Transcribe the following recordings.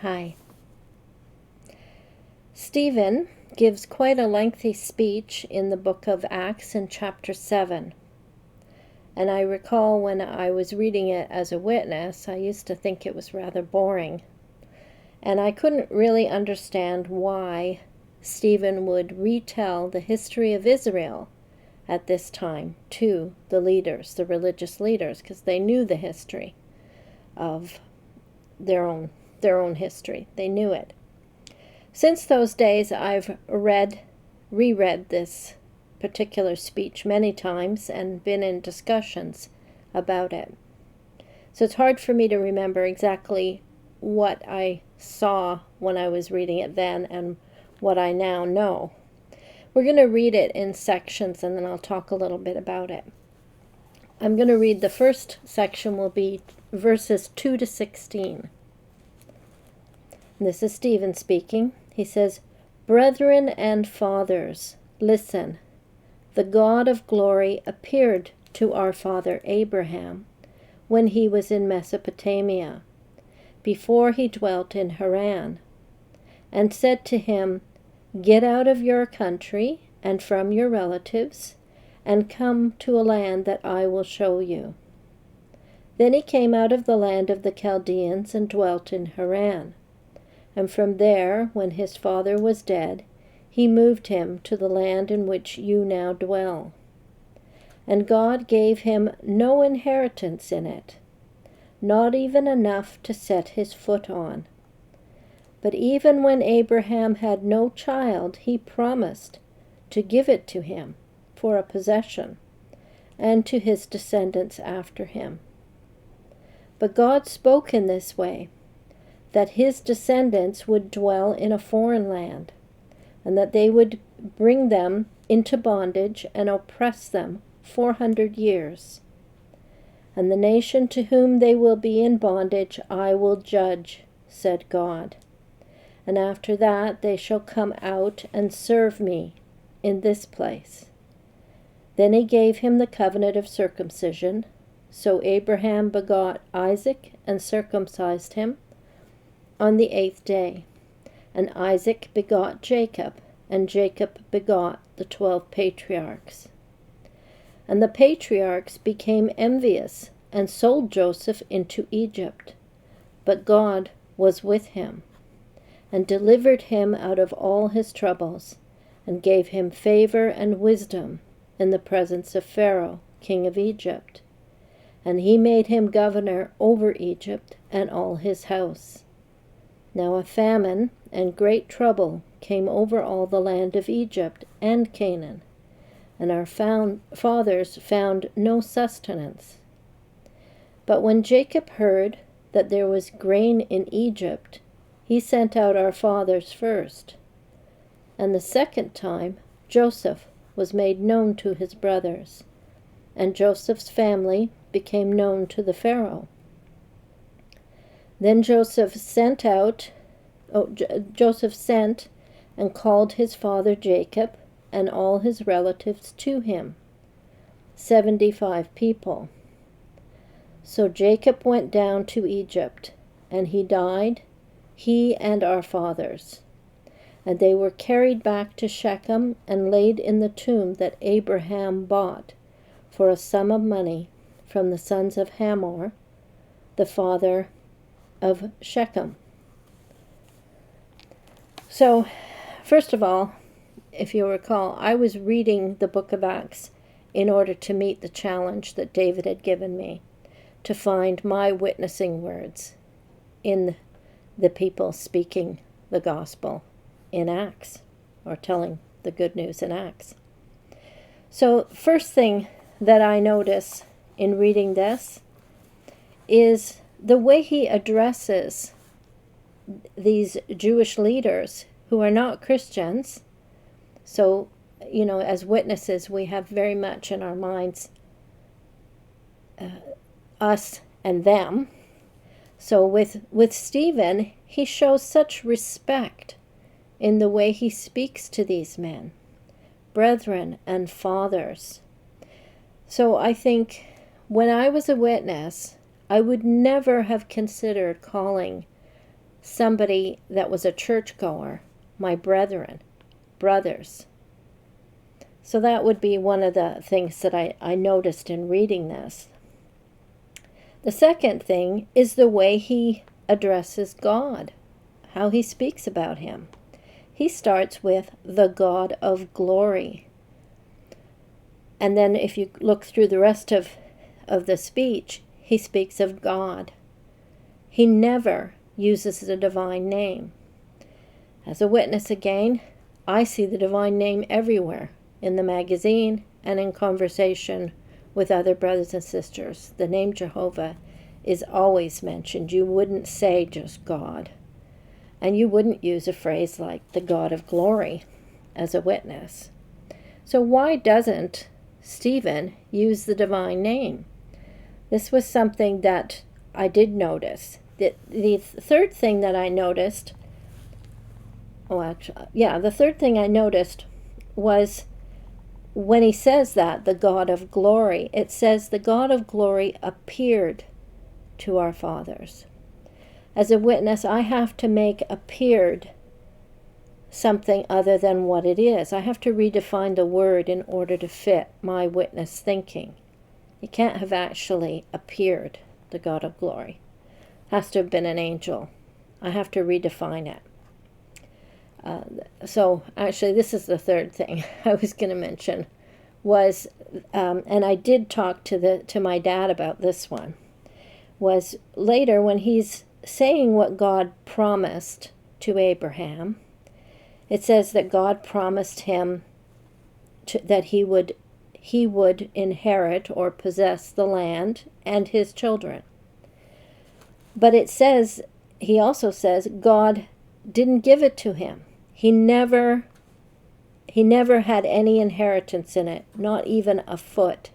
Hi. Stephen gives quite a lengthy speech in the book of Acts in chapter 7. And I recall when I was reading it as a witness, I used to think it was rather boring. And I couldn't really understand why Stephen would retell the history of Israel at this time to the leaders, the religious leaders, because they knew the history of their own history. They knew it. Since those days, I've reread this particular speech many times and been in discussions about it. So it's hard for me to remember exactly what I saw when I was reading it then and what I now know. We're going to read it in sections and then I'll talk a little bit about it. I'm going to read the first section will be verses 2 to 16. This is Stephen speaking. He says, "Brethren and fathers, listen. The God of glory appeared to our father Abraham when he was in Mesopotamia, before he dwelt in Haran, and said to him, 'Get out of your country and from your relatives, and come to a land that I will show you.' Then he came out of the land of the Chaldeans and dwelt in Haran. And from there, when his father was dead, he moved him to the land in which you now dwell. And God gave him no inheritance in it, not even enough to set his foot on. But even when Abraham had no child, he promised to give it to him for a possession, and to his descendants after him. But God spoke in this way, that his descendants would dwell in a foreign land, and that they would bring them into bondage and oppress them 400 years. And the nation to whom they will be in bondage I will judge, said God. And after that they shall come out and serve me in this place. Then he gave him the covenant of circumcision. So Abraham begot Isaac and circumcised him on the 8th day. And Isaac begot Jacob, and Jacob begot the 12 patriarchs. And the patriarchs became envious and sold Joseph into Egypt. But God was with him, and delivered him out of all his troubles, and gave him favor and wisdom in the presence of Pharaoh, king of Egypt. And he made him governor over Egypt and all his house. Now a famine and great trouble came over all the land of Egypt and Canaan, and our fathers found no sustenance. But when Jacob heard that there was grain in Egypt, he sent out our fathers first. And the second time Joseph was made known to his brothers, and Joseph's family became known to the Pharaoh. Then Joseph sent and called his father Jacob and all his relatives to him, 75 people. So Jacob went down to Egypt, and he died, he and our fathers. And they were carried back to Shechem and laid in the tomb that Abraham bought for a sum of money from the sons of Hamor, the father of Shechem. So, first of all, if you'll recall, I was reading the book of Acts in order to meet the challenge that David had given me to find my witnessing words in the people speaking the gospel in Acts, or telling the good news in Acts. So, first thing that I notice in reading this is the way he addresses these Jewish leaders who are not Christians. So, as witnesses, we have very much in our minds us and them. So with Stephen, he shows such respect in the way he speaks to these men, brethren and fathers. So I think when I was a witness, I would never have considered calling somebody that was a churchgoer, my brethren, brothers. So that would be one of the things that I noticed in reading this. The second thing is the way he addresses God, how he speaks about him. He starts with the God of glory. And then if you look through the rest of the speech, he speaks of God. He never uses the divine name. As a witness again, I see the divine name everywhere, in the magazine and in conversation with other brothers and sisters. The name Jehovah is always mentioned. You wouldn't say just God. And you wouldn't use a phrase like the God of glory as a witness. So why doesn't Stephen use the divine name? This was something that I did notice. The third thing that I noticed, the third thing I noticed was when he says that, the God of glory, it says the God of glory appeared to our fathers. As a witness, I have to make appeared something other than what it is. I have to redefine the word in order to fit my witness thinking. It can't have actually appeared, the God of glory. It has to have been an angel. I have to redefine it. So actually, this is the third thing I was going to mention was, and I did talk to my dad about this one, was later when he's saying what God promised to Abraham. It says that God promised him that he would inherit or possess the land and his children. But it says, he also says, God didn't give it to him. He never had any inheritance in it, not even a foot.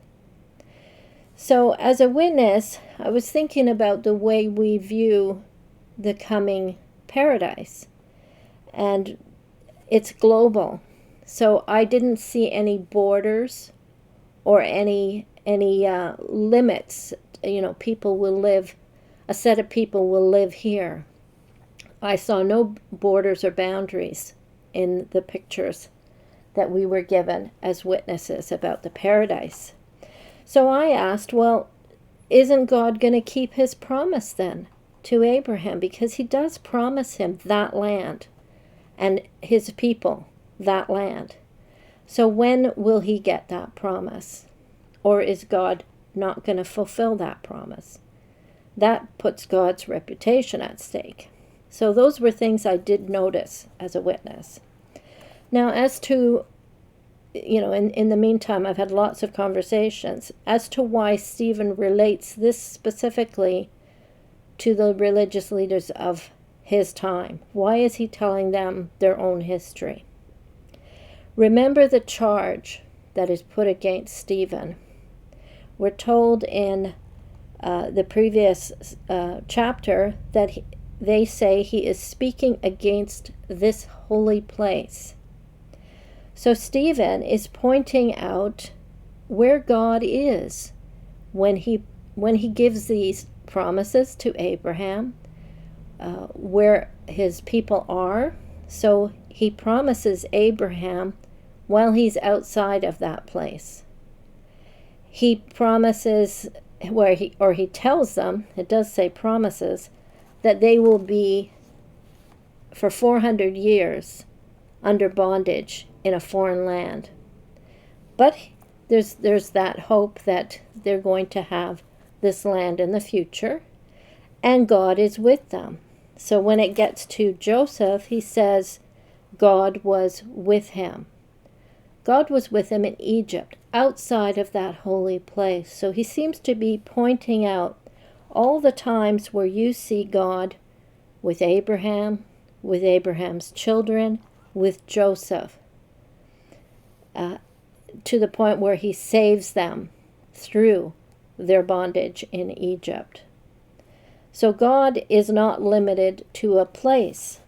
So as a witness, I was thinking about the way we view the coming paradise. And it's global. So I didn't see any borders or any limits. People will live, a set of people will live here. I saw no borders or boundaries in the pictures that we were given as witnesses about the paradise. So I asked, well, isn't God going to keep his promise then to Abraham? Because he does promise him that land and his people that land. So when will he get that promise? Or is God not going to fulfill that promise? That puts God's reputation at stake. So those were things I did notice as a witness. Now, as to, in the meantime, I've had lots of conversations as to why Stephen relates this specifically to the religious leaders of his time. Why is he telling them their own history? Remember the charge that is put against Stephen. We're told in the previous chapter that they say he is speaking against this holy place. So Stephen is pointing out where God is when he gives these promises to Abraham, where his people are. So he promises Abraham while he's outside of that place. He promises, he tells them, it does say promises, that they will be for 400 years under bondage in a foreign land. But there's that hope that they're going to have this land in the future, and God is with them. So when it gets to Joseph, he says God was with him. God was with him in Egypt, outside of that holy place. So he seems to be pointing out all the times where you see God with Abraham, with Abraham's children, with Joseph, to the point where he saves them through their bondage in Egypt. So God is not limited to a place.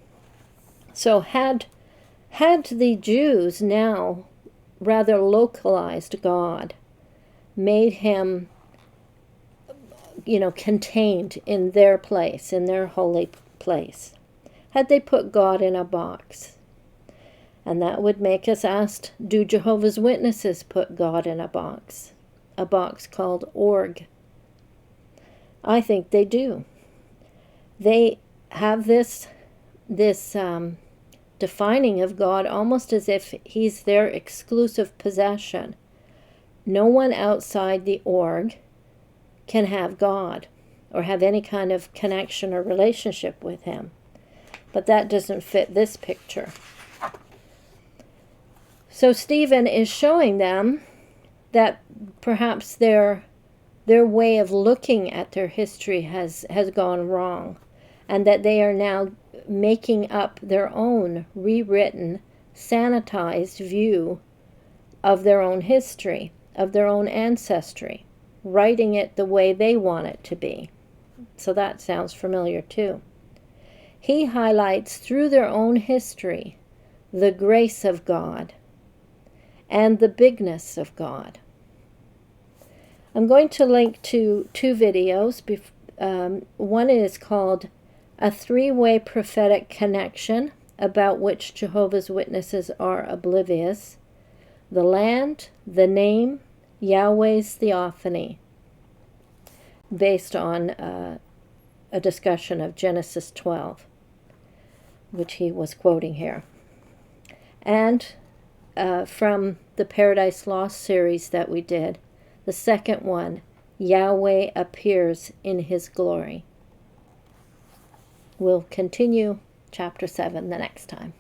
So had the Jews now rather localized God, made him, contained in their place, in their holy place, had they put God in a box? And that would make us ask, do Jehovah's Witnesses put God in a box called org? I think they do. They have this defining of God almost as if he's their exclusive possession. No one outside the org can have God or have any kind of connection or relationship with him. But that doesn't fit this picture. So Stephen is showing them that perhaps their way of looking at their history has gone wrong, and that they are now making up their own rewritten, sanitized view of their own history, of their own ancestry, writing it the way they want it to be. So that sounds familiar too. He highlights through their own history the grace of God and the bigness of God. I'm going to link to two videos. One is called A Three-Way Prophetic Connection, about which Jehovah's Witnesses are oblivious, the land, the name, Yahweh's theophany, based on a discussion of Genesis 12, which he was quoting here. And from the Paradise Lost series that we did, the second one, Yahweh appears in his glory. We'll continue chapter 7 the next time.